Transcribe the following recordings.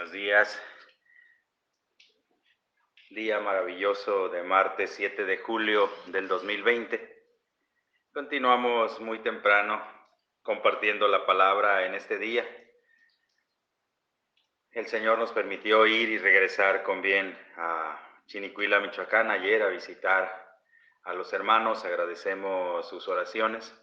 Buenos días. Día maravilloso de martes 7 de julio del 2020. Continuamos muy temprano compartiendo la palabra en este día. El Señor nos permitió ir y regresar con bien a Chinicuila, Michoacán, ayer a visitar a los hermanos. Agradecemos sus oraciones.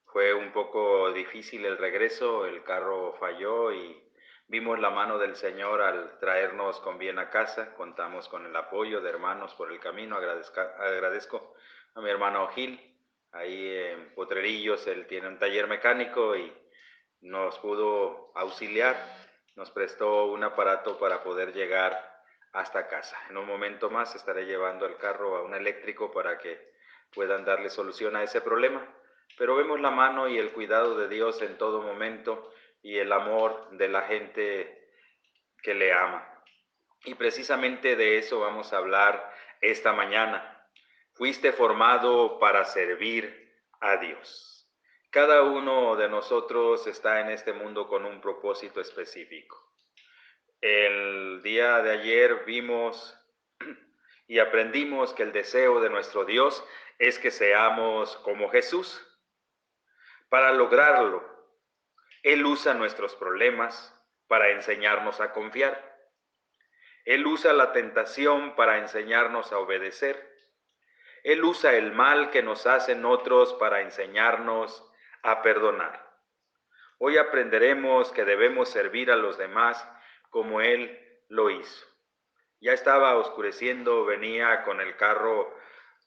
Fue un poco difícil el regreso, el carro falló y vimos la mano del Señor al traernos con bien a casa. Contamos con el apoyo de hermanos por el camino. Agradezco a mi hermano Gil, ahí en Potrerillos. Él tiene un taller mecánico y nos pudo auxiliar. Nos prestó un aparato para poder llegar hasta casa. En un momento más estaré llevando el carro a un eléctrico para que puedan darle solución a ese problema. Pero vemos la mano y el cuidado de Dios en todo momento y el amor de la gente que le ama. Y precisamente de eso vamos a hablar esta mañana. Fuiste formado para servir a Dios. Cada uno de nosotros está en este mundo con un propósito específico. El día de ayer vimos y aprendimos que el deseo de nuestro Dios es que seamos como Jesús. Para lograrlo, Él usa nuestros problemas para enseñarnos a confiar. Él usa la tentación para enseñarnos a obedecer. Él usa el mal que nos hacen otros para enseñarnos a perdonar. Hoy aprenderemos que debemos servir a los demás como Él lo hizo. Ya estaba oscureciendo, venía con el carro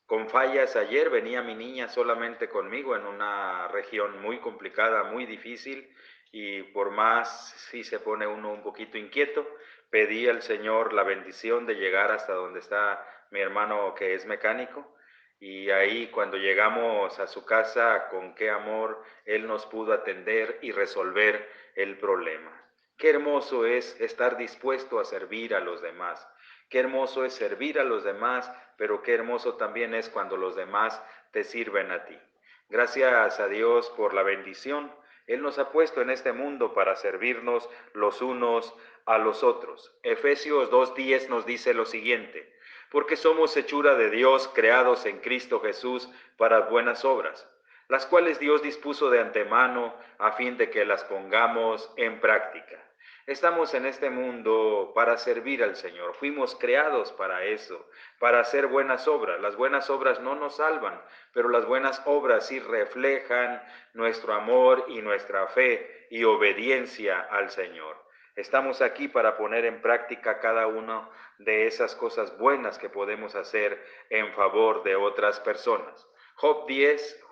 con fallas. Ayer venía mi niña solamente conmigo en una región muy complicada, muy difícil, y por más si se pone uno un poquito inquieto, pedí al Señor la bendición de llegar hasta donde está mi hermano que es mecánico, y ahí cuando llegamos a su casa, con qué amor Él nos pudo atender y resolver el problema. Qué hermoso es estar dispuesto a servir a los demás. Qué hermoso es servir a los demás, pero qué hermoso también es cuando los demás te sirven a ti. Gracias a Dios por la bendición. Él nos ha puesto en este mundo para servirnos los unos a los otros. Efesios 2:10 nos dice lo siguiente: porque somos hechura de Dios, creados en Cristo Jesús para buenas obras, las cuales Dios dispuso de antemano a fin de que las pongamos en práctica. Estamos en este mundo para servir al Señor. Fuimos creados para eso, para hacer buenas obras. Las buenas obras no nos salvan, pero las buenas obras sí reflejan nuestro amor y nuestra fe y obediencia al Señor. Estamos aquí para poner en práctica cada una de esas cosas buenas que podemos hacer en favor de otras personas. Job 10,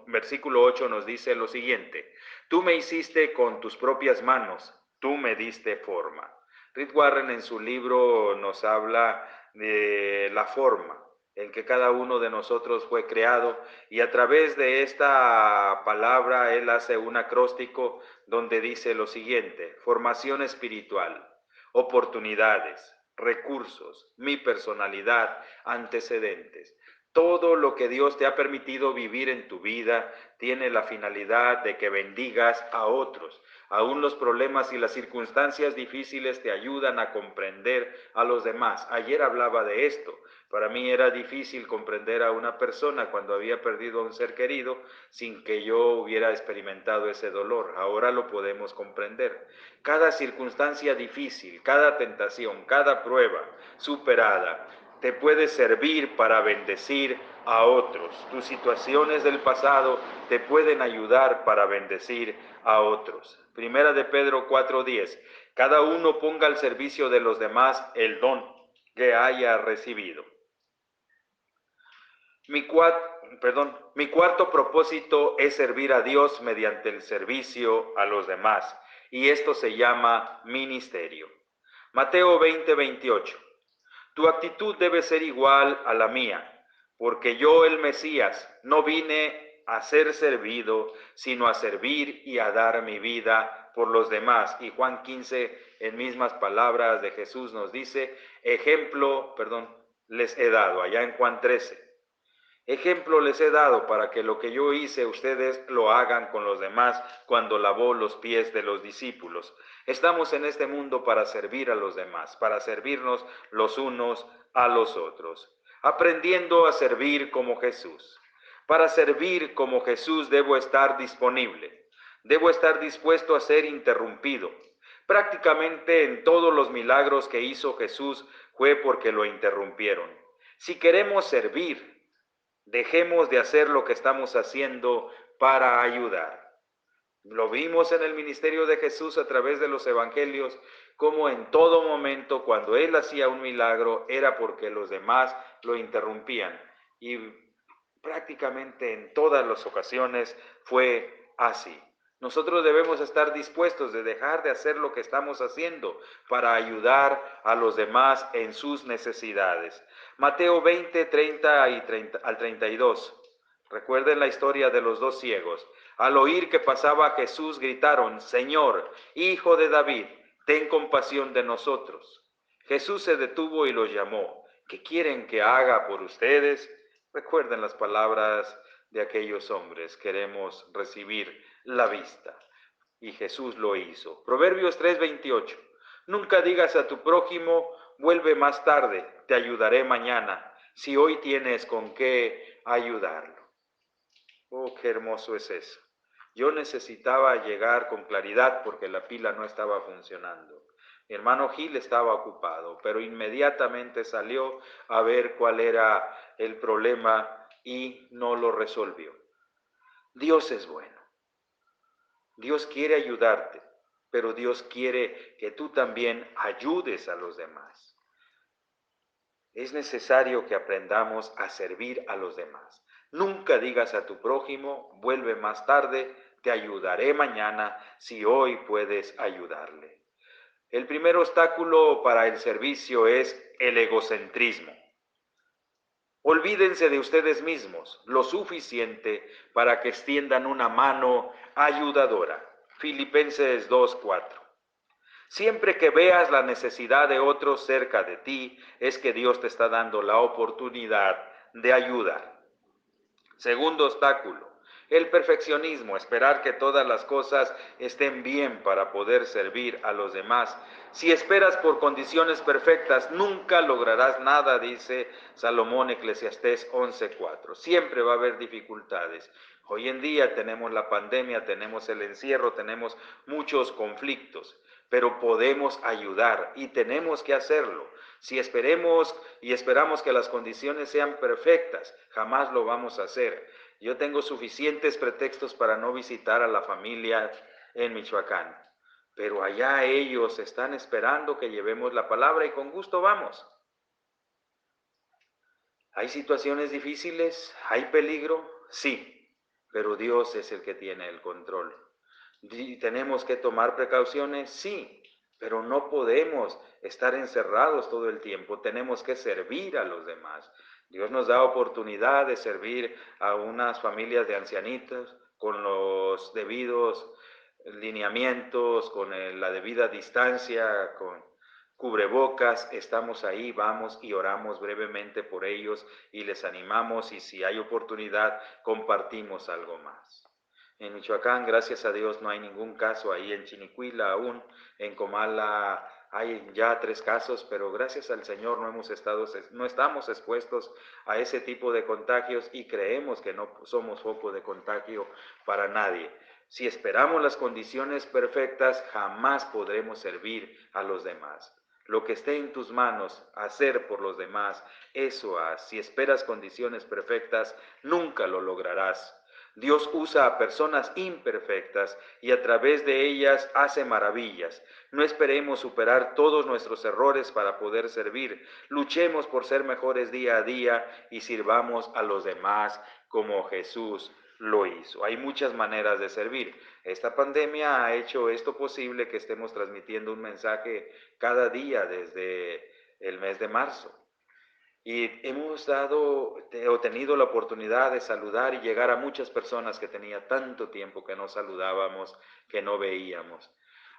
versículo 8 nos dice lo siguiente: tú me hiciste con tus propias manos, tú me diste forma. Rick Warren en su libro nos habla de la forma en que cada uno de nosotros fue creado, y a través de esta palabra él hace un acróstico donde dice lo siguiente: formación espiritual, oportunidades, recursos, mi personalidad, antecedentes. Todo lo que Dios te ha permitido vivir en tu vida tiene la finalidad de que bendigas a otros. Aún los problemas y las circunstancias difíciles te ayudan a comprender a los demás. Ayer hablaba de esto. Para mí era difícil comprender a una persona cuando había perdido a un ser querido sin que yo hubiera experimentado ese dolor. Ahora lo podemos comprender. Cada circunstancia difícil, cada tentación, cada prueba superada te puede servir para bendecir a otros. Tus situaciones del pasado te pueden ayudar para bendecir a otros. Primera de Pedro 4:10. Cada uno ponga al servicio de los demás el don que haya recibido. Mi cuarto propósito es servir a Dios mediante el servicio a los demás, y esto se llama ministerio. Mateo 20:28. Tu actitud debe ser igual a la mía, porque yo, el Mesías, no vine a ser servido, sino a servir y a dar mi vida por los demás. Y Juan 15, en mismas palabras de Jesús, nos dice: les he dado, allá en Juan 13. Ejemplo les he dado para que lo que yo hice ustedes lo hagan con los demás cuando lavó los pies de los discípulos. Estamos en este mundo para servir a los demás, para servirnos los unos a los otros, aprendiendo a servir como Jesús. Para servir como Jesús debo estar disponible, debo estar dispuesto a ser interrumpido. Prácticamente en todos los milagros que hizo Jesús fue porque lo interrumpieron. Si queremos servir, dejemos de hacer lo que estamos haciendo para ayudar. Lo vimos en el ministerio de Jesús a través de los evangelios, como en todo momento cuando Él hacía un milagro era porque los demás lo interrumpían. Y prácticamente en todas las ocasiones fue así. Nosotros debemos estar dispuestos de dejar de hacer lo que estamos haciendo para ayudar a los demás en sus necesidades. Mateo 20, 30 al 32. Recuerden la historia de los dos ciegos. Al oír que pasaba Jesús, gritaron: Señor, Hijo de David, ten compasión de nosotros. Jesús se detuvo y los llamó. ¿Qué quieren que haga por ustedes? Recuerden las palabras de aquellos hombres. Queremos recibir la vista. Y Jesús lo hizo. Proverbios 3:28. Nunca digas a tu prójimo: vuelve más tarde, te ayudaré mañana, si hoy tienes con qué ayudarlo. Oh, qué hermoso es eso. Yo necesitaba llegar con claridad porque la pila no estaba funcionando. Mi hermano Gil estaba ocupado, pero inmediatamente salió a ver cuál era el problema y no lo resolvió. Dios es bueno. Dios quiere ayudarte, pero Dios quiere que tú también ayudes a los demás. Es necesario que aprendamos a servir a los demás. Nunca digas a tu prójimo: vuelve más tarde, te ayudaré mañana, si hoy puedes ayudarle. El primer obstáculo para el servicio es el egocentrismo. Olvídense de ustedes mismos lo suficiente para que extiendan una mano ayudadora. Filipenses 2:4. Siempre que veas la necesidad de otros cerca de ti, es que Dios te está dando la oportunidad de ayudar. Segundo obstáculo, el perfeccionismo, esperar que todas las cosas estén bien para poder servir a los demás. Si esperas por condiciones perfectas, nunca lograrás nada, dice Salomón, Eclesiastés 11:4. Siempre va a haber dificultades. Hoy en día tenemos la pandemia, tenemos el encierro, tenemos muchos conflictos, pero podemos ayudar y tenemos que hacerlo. Si esperamos que las condiciones sean perfectas, jamás lo vamos a hacer. Yo tengo suficientes pretextos para no visitar a la familia en Michoacán, pero allá ellos están esperando que llevemos la palabra y con gusto vamos. ¿Hay situaciones difíciles? ¿Hay peligro? Sí, pero Dios es el que tiene el control. ¿Tenemos que tomar precauciones? Sí, pero no podemos estar encerrados todo el tiempo. Tenemos que servir a los demás. Dios nos da oportunidad de servir a unas familias de ancianitos con los debidos lineamientos, con la debida distancia, con cubrebocas. Estamos ahí, vamos y oramos brevemente por ellos y les animamos, y si hay oportunidad compartimos algo más. En Michoacán, gracias a Dios, no hay ningún caso ahí en Chinicuila aún. En Comala hay ya 3 casos, pero gracias al Señor no estamos expuestos a ese tipo de contagios y creemos que no somos foco de contagio para nadie. Si esperamos las condiciones perfectas, jamás podremos servir a los demás. Lo que esté en tus manos, hacer por los demás, eso haz. Si esperas condiciones perfectas, nunca lo lograrás. Dios usa a personas imperfectas y a través de ellas hace maravillas. No esperemos superar todos nuestros errores para poder servir. Luchemos por ser mejores día a día y sirvamos a los demás como Jesús lo hizo. Hay muchas maneras de servir. Esta pandemia ha hecho esto posible, que estemos transmitiendo un mensaje cada día desde el mes de marzo. Y hemos tenido la oportunidad de saludar y llegar a muchas personas que tenía tanto tiempo que no saludábamos, que no veíamos.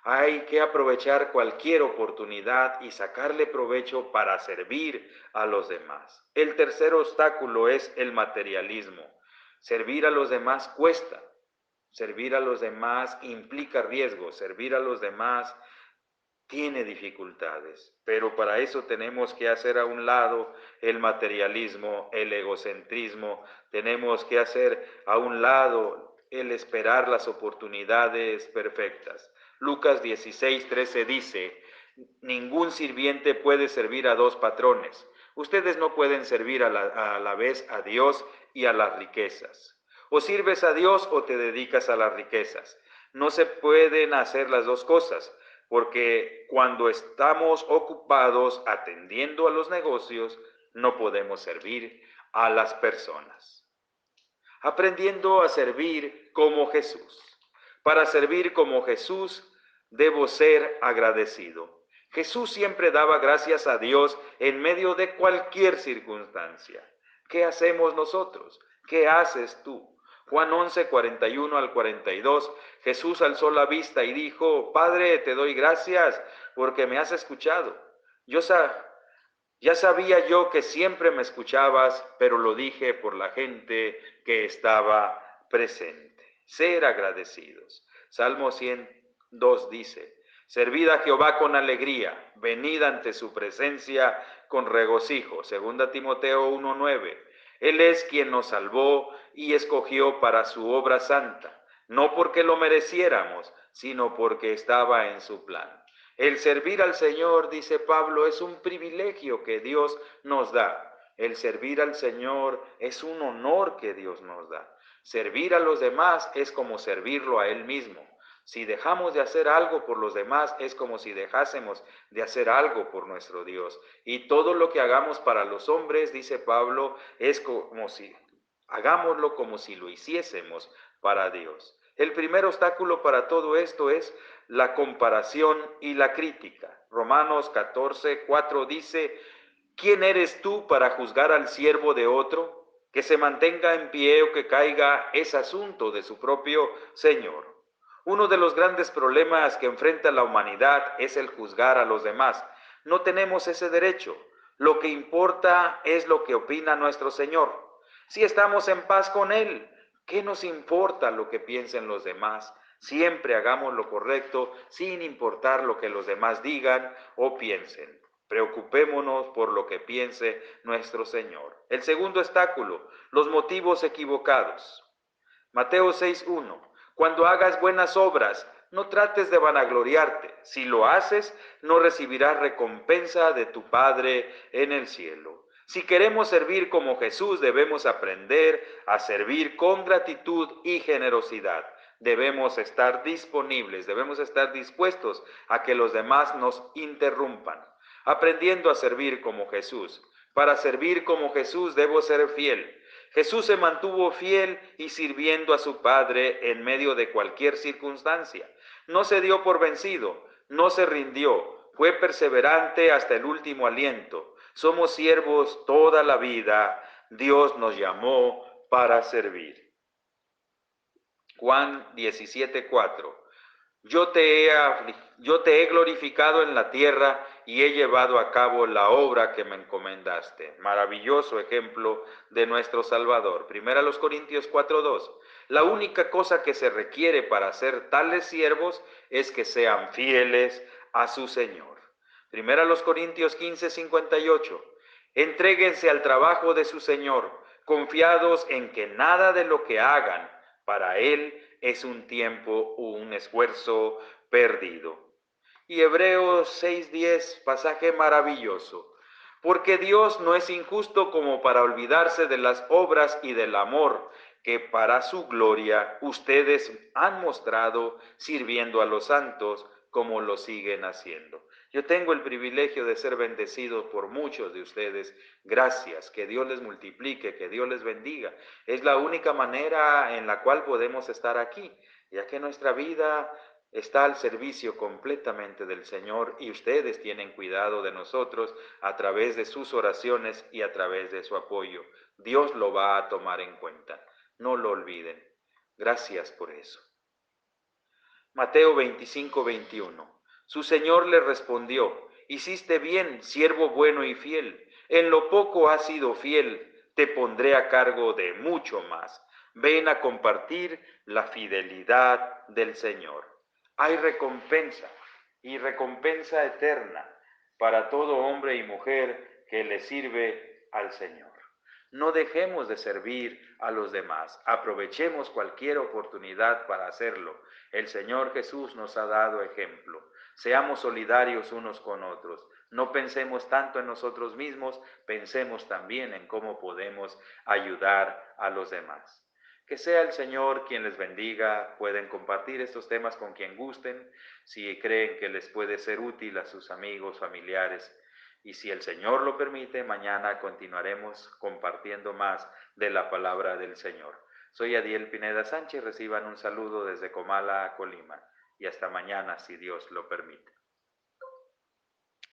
Hay que aprovechar cualquier oportunidad y sacarle provecho para servir a los demás. El tercer obstáculo es el materialismo. Servir a los demás cuesta. Servir a los demás implica riesgo. Servir a los demás tiene dificultades, pero para eso tenemos que hacer a un lado el materialismo, el egocentrismo, tenemos que hacer a un lado el esperar las oportunidades perfectas. Lucas 16:13 dice, ningún sirviente puede servir a dos patrones. Ustedes no pueden servir a la vez a Dios y a las riquezas. O sirves a Dios o te dedicas a las riquezas. No se pueden hacer las dos cosas, porque cuando estamos ocupados atendiendo a los negocios, no podemos servir a las personas. Aprendiendo a servir como Jesús. Para servir como Jesús, debo ser agradecido. Jesús siempre daba gracias a Dios en medio de cualquier circunstancia. ¿Qué hacemos nosotros? ¿Qué haces tú? Juan 11, 41 al 42, Jesús alzó la vista y dijo, Padre, te doy gracias porque me has escuchado. Ya sabía yo que siempre me escuchabas, pero lo dije por la gente que estaba presente. Ser agradecidos. Salmo 102 dice, servid a Jehová con alegría, venid ante su presencia con regocijo. Segunda Timoteo 1:9. Él es quien nos salvó y escogió para su obra santa, no porque lo mereciéramos, sino porque estaba en su plan. El servir al Señor, dice Pablo, es un privilegio que Dios nos da. El servir al Señor es un honor que Dios nos da. Servir a los demás es como servirlo a Él mismo. Si dejamos de hacer algo por los demás, es como si dejásemos de hacer algo por nuestro Dios. Y todo lo que hagamos para los hombres, dice Pablo, es como si hagámoslo como si lo hiciésemos para Dios. El primer obstáculo para todo esto es la comparación y la crítica. Romanos 14:4 dice, ¿quién eres tú para juzgar al siervo de otro? Que se mantenga en pie o que caiga es asunto de su propio Señor. Uno de los grandes problemas que enfrenta la humanidad es el juzgar a los demás. No tenemos ese derecho. Lo que importa es lo que opina nuestro Señor. Si estamos en paz con Él, ¿qué nos importa lo que piensen los demás? Siempre hagamos lo correcto sin importar lo que los demás digan o piensen. Preocupémonos por lo que piense nuestro Señor. El segundo obstáculo, los motivos equivocados. Mateo 6:1. Cuando hagas buenas obras, no trates de vanagloriarte. Si lo haces, no recibirás recompensa de tu Padre en el cielo. Si queremos servir como Jesús, debemos aprender a servir con gratitud y generosidad. Debemos estar disponibles, debemos estar dispuestos a que los demás nos interrumpan. Aprendiendo a servir como Jesús. Para servir como Jesús debo ser fiel. Jesús se mantuvo fiel y sirviendo a su Padre en medio de cualquier circunstancia. No se dio por vencido, no se rindió, fue perseverante hasta el último aliento. Somos siervos toda la vida, Dios nos llamó para servir. Juan 17:4. Yo te he glorificado en la tierra y he llevado a cabo la obra que me encomendaste. Maravilloso ejemplo de nuestro Salvador. Primera los Corintios 4:2. La única cosa que se requiere para ser tales siervos es que sean fieles a su Señor. Primera los Corintios 15:58. Entréguense al trabajo de su Señor, confiados en que nada de lo que hagan para Él es un tiempo o un esfuerzo perdido. Y Hebreos 6:10, pasaje maravilloso. Porque Dios no es injusto como para olvidarse de las obras y del amor que para su gloria ustedes han mostrado sirviendo a los santos como lo siguen haciendo. Yo tengo el privilegio de ser bendecido por muchos de ustedes. Gracias, que Dios les multiplique, que Dios les bendiga. Es la única manera en la cual podemos estar aquí, ya que nuestra vida está al servicio completamente del Señor y ustedes tienen cuidado de nosotros a través de sus oraciones y a través de su apoyo. Dios lo va a tomar en cuenta. No lo olviden. Gracias por eso. Mateo 25:21. Su señor le respondió: hiciste bien, siervo bueno y fiel. En lo poco has sido fiel, te pondré a cargo de mucho más. Ven a compartir la fidelidad del Señor. Hay recompensa y recompensa eterna para todo hombre y mujer que le sirve al Señor. No dejemos de servir a los demás, aprovechemos cualquier oportunidad para hacerlo. El Señor Jesús nos ha dado ejemplo. Seamos solidarios unos con otros. No pensemos tanto en nosotros mismos, pensemos también en cómo podemos ayudar a los demás. Que sea el Señor quien les bendiga. Pueden compartir estos temas con quien gusten, si creen que les puede ser útil a sus amigos, familiares. Y si el Señor lo permite, mañana continuaremos compartiendo más de la palabra del Señor. Soy Adiel Pineda Sánchez, reciban un saludo desde Comala, Colima, y hasta mañana si Dios lo permite.